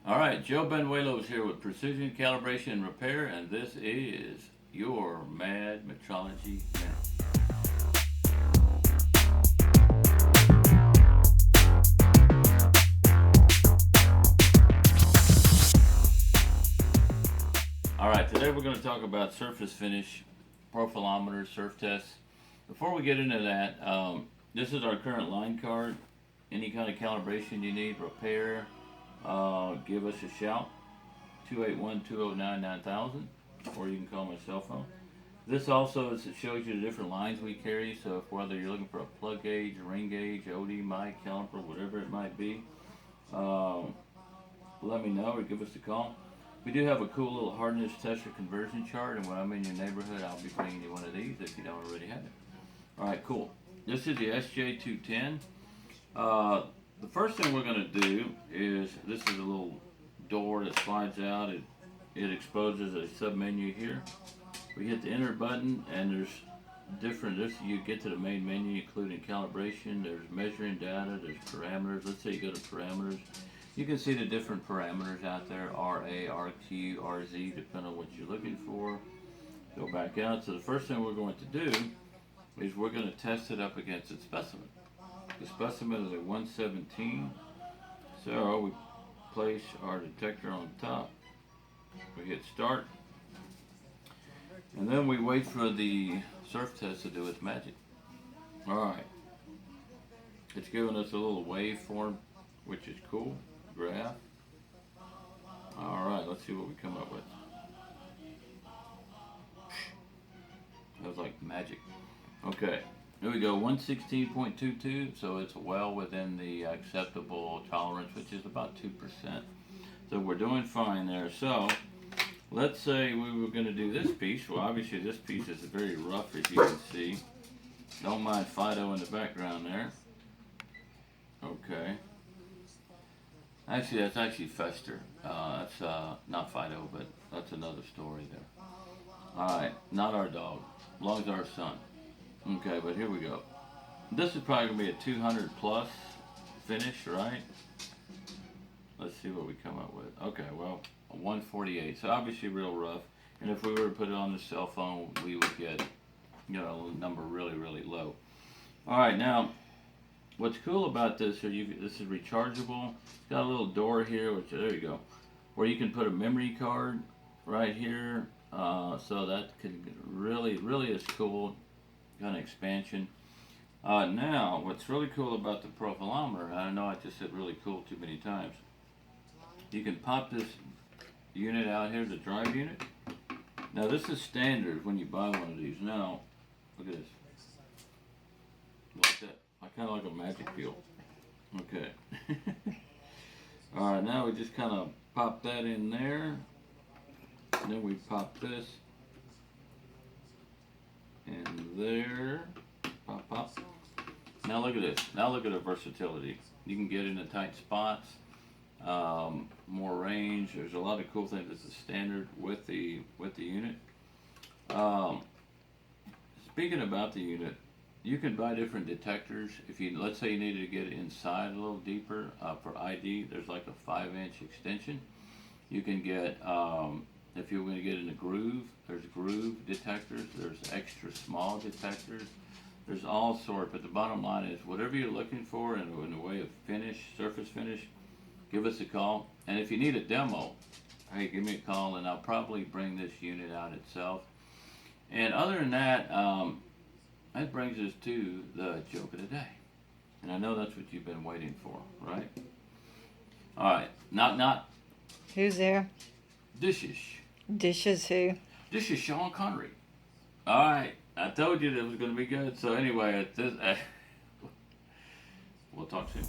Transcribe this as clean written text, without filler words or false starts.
All right, Joe Benuelos here with Precision Calibration and Repair, and this is your Mad Metrology Minute. All right, today we're going to talk about surface finish, profilometers, surf tests. Before we get into that, this is our current line card. Any kind of calibration you need, repair, give us a shout. 281-209-9000, or you can call my cell phone. This also it shows you the different lines we carry, so if whether you're looking for a plug gauge, ring gauge, OD, mic, caliper, whatever it might be, let me know or give us a call. We do have a cool little hardness tester conversion chart, and when I'm in your neighborhood, I'll be bringing you one of these if you don't already have it. Alright, cool. This is the SJ-210. The first thing we're going to do is, this is a little door that slides out. It exposes a sub-menu here. We hit the enter button, and there's different, you get to the main menu including calibration, there's measuring data, there's parameters. Let's say you go to parameters. You can see the different parameters out there, RA, RQ, RZ, depending on what you're looking for. Go back out. So the first thing we're going to do is we're going to test it up against its specimen. The specimen is a 117. So we place our detector on top. We hit start. And then we wait for the surf test to do its magic. Alright. It's giving us a little waveform, which is cool. Graph. Alright, let's see what we come up with. That was like magic. Okay, here we go, 116.22, so it's well within the acceptable tolerance, which is about 2%. So we're doing fine there. So let's say we were going to do this piece. Well, obviously this piece is very rough, as you can see. Don't mind Fido in the background there. Okay. Actually, that's actually Fester. That's not Fido, but that's another story there. Alright, not our dog. Belongs to our son. Okay, but here we go. This is probably going to be a 200 plus finish, right? Let's see what we come up with. Okay, well, a 148. So obviously real rough. And if we were to put it on the cell phone, we would get, a number really, really low. Alright, now, what's cool about this, this is rechargeable. It's got a little door here, which, there you go, where you can put a memory card right here. So that could really is cool, kind of expansion. Now, what's really cool about the profilometer, I know I just said really cool too many times. You can pop this unit out here, the drive unit. Now this is standard when you buy one of these. Now, look at this. Like that. I kind of like a magic peel. Okay. Alright, now we just kind of pop that in there. And then we pop this in there. Pop, pop. Now look at this. Now look at the versatility. You can get into tight spots, more range. There's a lot of cool things. This is standard with the unit. Speaking about the unit, you can buy different detectors. If you, let's say you needed to get inside a little deeper for ID, there's like a 5-inch extension. You can get, if you're going to get in a groove, there's groove detectors, there's extra small detectors, there's all sorts, but the bottom line is whatever you're looking for in the way of finish, surface finish, give us a call. And if you need a demo, hey, give me a call and I'll probably bring this unit out itself. And other than that, that brings us to the joke of the day. And I know that's what you've been waiting for, right? Alright, knock. Who's there? Dishes. Dishes who? This is Sean Connery. Alright, I told you that it was going to be good. So anyway, we'll talk soon.